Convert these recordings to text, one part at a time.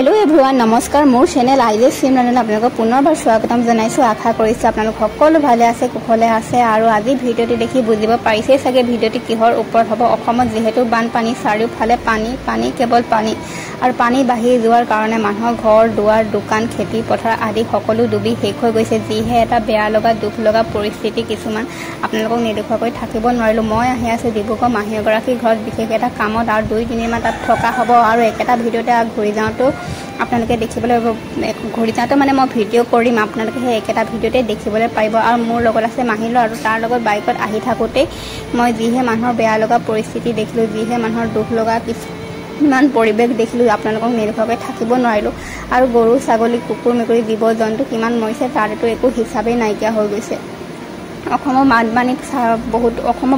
hello everyone नमस्कार मोर channel आइजे सिमरन आपलोक पुनर्बार स्वागतम जनाइছো आशा करिছো आपलोक সকলো ভালে আছে কুশলে আছে আৰু আজি ভিডিওটি দেখি বুজিব পাৰিছে সগে ভিডিওটি কিহৰ ওপৰত হ'ব অসমত যেহেতু বানপানী চাৰিওফালে পানী কেৱল পানী আৰু পানী বাহি যোৱাৰ কাৰণে মানুহৰ ঘৰ দুৱাৰ দোকান খেতি পথাৰ আদি সকলো ডুবি শেষ হৈ গৈছে যিহে এটা বেয়া লগা দুখ লগা পৰিস্থিতি কিছুমান আপোনালোকক নেদেখুৱাকৈ থাকিব নোৱাৰিলো মই আহি আছে ডিব্ৰুগড় মাহীগৰাকী ঘৰত বিশেষ এটা কামত আৰু 2-3 মাহ তাত থকা হ'ব আৰু একেটা ভিডিওতে ঘূৰি যাওঁতো আপোনালোকে দেখিবলৈ ঘূৰি যাওঁতে মানে মই ভিডিও কৰিম আপোনালোকে সেই একেটা ভিডিওতে দেখিবলৈ পাৰিব আৰু মোৰ লগত আছে মাহিলো আৰু তাৰ লগত বাইকত আহি থাকোতে মই যিহে মানুহৰ বেয়া লগা পৰিস্থিতি দেখিলো যিহে মানুহৰ দুখ লগা ইমান পৰিবেশ দেখিলো আপোনালোকক নেদেখুৱাকৈ থাকিব নোৱাৰিলো আৰু গৰু ছাগলী কুকুৰ মেকুৰী জীৱ জন্তু কিমান মৰিছে তাৰটো একো হিচাপে নাইকিয়া হৈ গৈছে অসমৰ বানপানী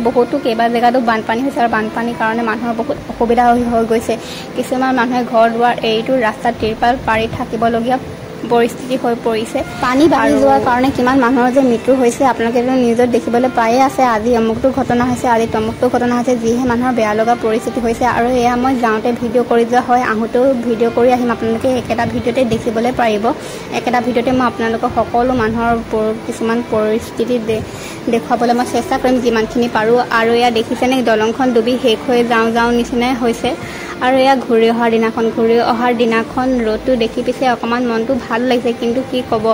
বহুতো কেইবা জেগাতো বানপানী হৈছে আৰু বানপানীৰ কাৰণে মানুহৰ বহুত অসুবিধা হৈ গৈছে কিছুমান মানুহে ঘৰ দুৱাৰ এৰিটো ৰাস্তাত তিৰপাল পাৰি থাকিবলগীয়া পৰিস্থিতি হৈ পৰিছে পানী বাঢ়ি যোৱাৰ কাৰণে কিমান মানুহৰ যে মৃত্যু হৈছে আপোনালোকে নিউজত দেখিবলৈ পায়ে আছে আজি অমুকটো ঘটনা হৈছে আজি তমুকটো ঘটনা হৈছে যিহে মানুহৰ বেয়া লগা পৰিস্থিতি হৈছে আৰু এয়া মই যাওঁতে ভিডিও কৰি যোৱা হয় আহোঁতেও ভিডিও কৰি আহিম আপোনালোকে একেটা ভিডিওতে দেখিবলৈ পাৰিব একেটা ভিডিওতে মই আপোনালোকক সকলো মানুহৰ কিছুমান পৰিস্থিতি দেখুৱাবলৈ মই চেষ্টা কৰিম যিমানখিনি পাৰোঁ আৰু এয়া দেখিছেনে দলংখন ডুবি শেষ হৈ যাওঁ নিচিনাই হৈছে আৰু এয়া ঘূৰি অহাৰ দিনাখন ৰ'দটো দেখি পিছে অকমান মনটো ভাল লাগিছে কিন্তু কি ক'ব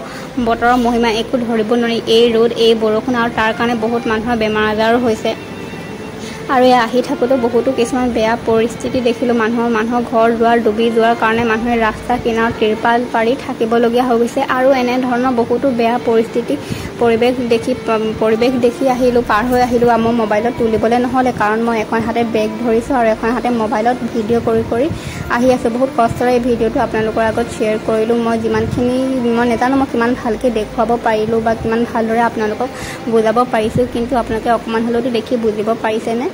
বতৰৰ মহিমা একো ধৰিব নোৱাৰি এই ৰ'দ এই বৰষুণ আৰু তাৰ কাৰণে বহুত মানুহৰ বেমাৰ আজাৰো হৈছে আৰু এয়া আহি থাকোঁতে বহুতো কিছুমান বেয়া পৰিস্থিতি দেখিলোঁ মানুহৰ ঘৰ দুৱাৰ ডুবি যোৱাৰ কাৰণে মানুহে ৰাস্তা কিনাৰত তিৰপাল পাৰি থাকিবলগীয়া হৈ গৈছে আৰু এনেধৰণৰ বহুতো বেয়া পৰিৱেশ দেখি আহিলোঁ পাৰ হৈ আহিলোঁ মোৰ মোবাইলত তুলিবলৈ নহ'লে কাৰণ মই এখন হাতে বেগ ধৰিছোঁ আৰু এখন হাতে মোবাইলত ভিডিঅ' কৰি আহি আছোঁ বহুত কষ্টৰে এই ভিডিঅ'টো আপোনালোকৰ আগত শ্বেয়াৰ কৰিলোঁ মই যিমানখিনি মই নাজানো মই কিমান ভালকৈ দেখুৱাব পাৰিলোঁ বা কিমান ভালদৰে আপোনালোকক বুজাব পাৰিছোঁ কিন্তু আপোনালোকে অকণমান হ'লেওতো দেখি বুজিব পাৰিছেনে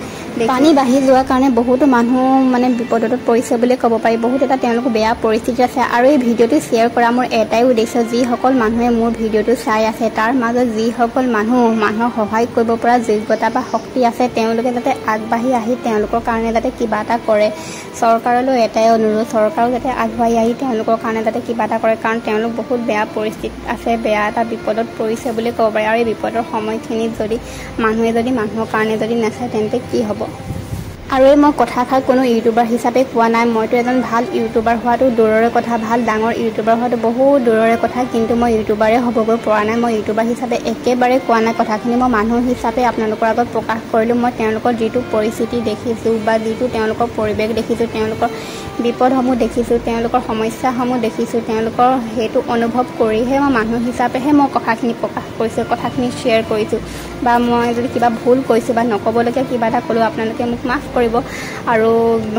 পানী বাঢ়ি যোৱাৰ কাৰণে বহুতো মানুহ মানে বিপদত পৰিছে বুলি ক'ব পাৰি বহুত এটা তেওঁলোক বেয়া পৰিস্থিতি আছে আৰু এই ভিডিঅ'টো শ্বেয়াৰ কৰা মোৰ এটাই উদ্দেশ্য যিসকল মানুহে মোৰ ভিডিঅ'টো চাই আছে তাৰ মাজত যিসকল মানুহক সহায় কৰিব পৰা যোগ্যতা বা শক্তি আছে তেওঁলোকে যাতে আগবাঢ়ি আহি তেওঁলোকৰ কাৰণে যাতে কিবা এটা কৰে চৰকাৰলৈ এটাই অনুৰোধ চৰকাৰক যাতে আগবাঢ়ি আহি তেওঁলোকৰ কাৰণে যাতে কিবা এটা কৰে কাৰণ তেওঁলোক বহুত বেয়া পৰিস্থিতিত আছে বেয়া এটা বিপদত পৰিছে বুলি ক'ব পাৰি আৰু এই বিপদৰ সময়খিনিত যদি মানুহে যদি মানুহৰ কাৰণে যদি নাচায় তেন্তে কি হ'ব আৰু এই মই কথাষাৰ কোনো ইউটিউবাৰ হিচাপে কোৱা নাই মইতো এজন ভাল ইউটিউবাৰ হোৱাটো দূৰৰে কথা ভাল ডাঙৰ ইউটিউবাৰ হোৱাটো বহুত দূৰৰে কথা কিন্তু মই ইউটিউবাৰে হ'বগৈ পৰা নাই মই ইউটিউবাৰ হিচাপে একেবাৰে কোৱা নাই কথাখিনি মই মানুহ হিচাপে আপোনালোকৰ আগত প্ৰকাশ কৰিলোঁ মই তেওঁলোকৰ যিটো পৰিস্থিতি দেখিছোঁ বা যিটো তেওঁলোকৰ পৰিৱেশ দেখিছোঁ তেওঁলোকৰ বিপদসমূহ দেখিছোঁ তেওঁলোকৰ সমস্যাসমূহ দেখিছোঁ তেওঁলোকৰ সেইটো অনুভৱ কৰিহে মই মানুহ হিচাপেহে মই কথাখিনি প্ৰকাশ কৰিছোঁ কথাখিনি শ্বেয়াৰ কৰিছোঁ বা মই যদি কিবা ভুল কৈছোঁ বা নক'বলগীয়া কিবা এটা ক'লোঁ আপোনালোকে মোক মাফ কৰিব আৰু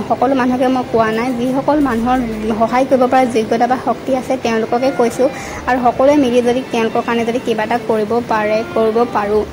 সকলো মানুহকে মই কোৱা নাই যিসকল মানুহৰ সহায় কৰিব পৰা যোগ্যতা বা শক্তি আছে তেওঁলোককে কৈছোঁ আৰু সকলোৱে মিলি যদি তেওঁলোকৰ কাৰণে যদি কিবা এটা কৰিব পাৰোঁ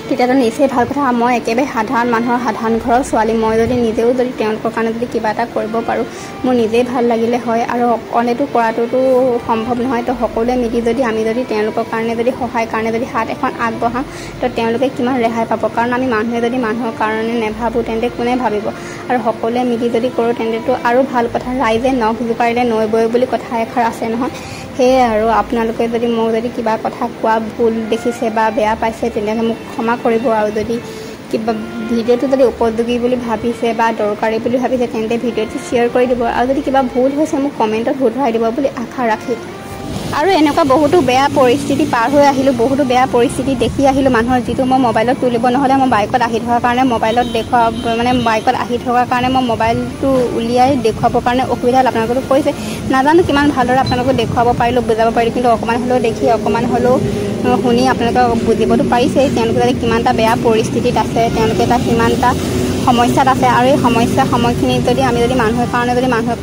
তেতিয়াতো নিশ্চয় ভাল কথা মই একেবাৰে সাধাৰণ মানুহৰ সাধাৰণ ঘৰৰ ছোৱালী মই যদি নিজেও যদি তেওঁলোকৰ কাৰণে যদি কিবা এটা কৰিব পাৰোঁ মোৰ নিজেই ভাল লাগিলে হয় আৰু অনেতো কৰাটোতো সম্ভৱ নহয় তো সকলোৱে মিলি যদি আমি যদি তেওঁলোকৰ কাৰণে যদি সহায় কাৰণে যদি হাত এখন আগবঢ়াওঁ তো তেওঁলোকে কিমান ৰেহাই পাব কাৰণ আমি মানুহে যদি মানুহৰ কাৰণে নেভাবোঁ তেন্তে কোনে ভাবিব আৰু সকলোৱে মিলি যদি কৰোঁ তেন্তেতো আৰু ভাল কথা ৰাইজে নখ জোকাৰিলে নৈ বৈ বুলি কথা এষাৰ আছে নহয় সেয়ে আৰু আপোনালোকে যদি মোক যদি কিবা কথা কোৱা ভুল দেখিছে বা বেয়া পাইছে তেনেহ'লে মোক ক্ষমা কৰিব আৰু যদি কিবা ভিডিঅ'টো যদি উপযোগী বুলি ভাবিছে বা দৰকাৰী বুলি ভাবিছে তেন্তে ভিডিঅ'টো শ্বেয়াৰ কৰি দিব আৰু যদি কিবা ভুল হৈছে মোক কমেণ্টত শুধৰাই দিব বুলি আশা ৰাখি আৰু এনেকুৱা বহুতো বেয়া পৰিস্থিতি পাৰ হৈ আহিলোঁ বহুতো বেয়া পৰিস্থিতি দেখি আহিলোঁ মানুহৰ যিটো মই মোবাইলত তুলিব নহ'লে মই বাইকত আহি থকাৰ কাৰণে বাইকত আহি থকাৰ কাৰণে মই মোবাইলটো উলিয়াই দেখুৱাবৰ কাৰণে অসুবিধা হ'ল আপোনালোকেতো কৈছে নাজানো কিমান ভালদৰে আপোনালোকক দেখুৱাব পাৰিলোঁ বুজাব পাৰিলোঁ কিন্তু অকণমান হ'লেও দেখি অকণমান হ'লেও শুনি আপোনালোকক বুজিবতো পাৰিছেই তেওঁলোকে যাতে কিমানটা বেয়া পৰিস্থিতিত আছে তেওঁলোকে এটা কিমানটা সমস্যাত আছে আৰু এই সময়খিনিত যদি আমি যদি মানুহৰ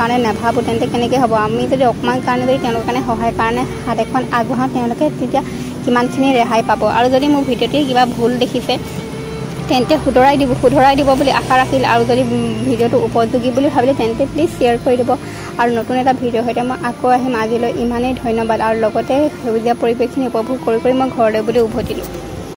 কাৰণে নাভাবোঁ তেন্তে কেনেকৈ হ'ব আমি যদি অকণমান কাৰণে যদি তেওঁলোকৰ কাৰণে সহায় কাৰণে হাত এখন আগবঢ়াওঁ তেওঁলোকে তেতিয়া কিমানখিনি ৰেহাই পাব আৰু যদি মোৰ ভিডিঅ'টি কিবা ভুল দেখিছে তেন্তে শুধৰাই দিব বুলি আশা ৰাখিল আৰু যদি ভিডিঅ'টো উপযোগী বুলি ভাবিলে তেন্তে প্লিজ শ্বেয়াৰ কৰি দিব আৰু নতুন এটা ভিডিঅ' সৈতে মই আকৌ আহিম আজিলৈ ইমানেই ধন্যবাদ আৰু লগতে সেউজীয়া পৰিৱেশখিনি উপভোগ কৰি মই ঘৰলৈ বুলি উভতিলোঁ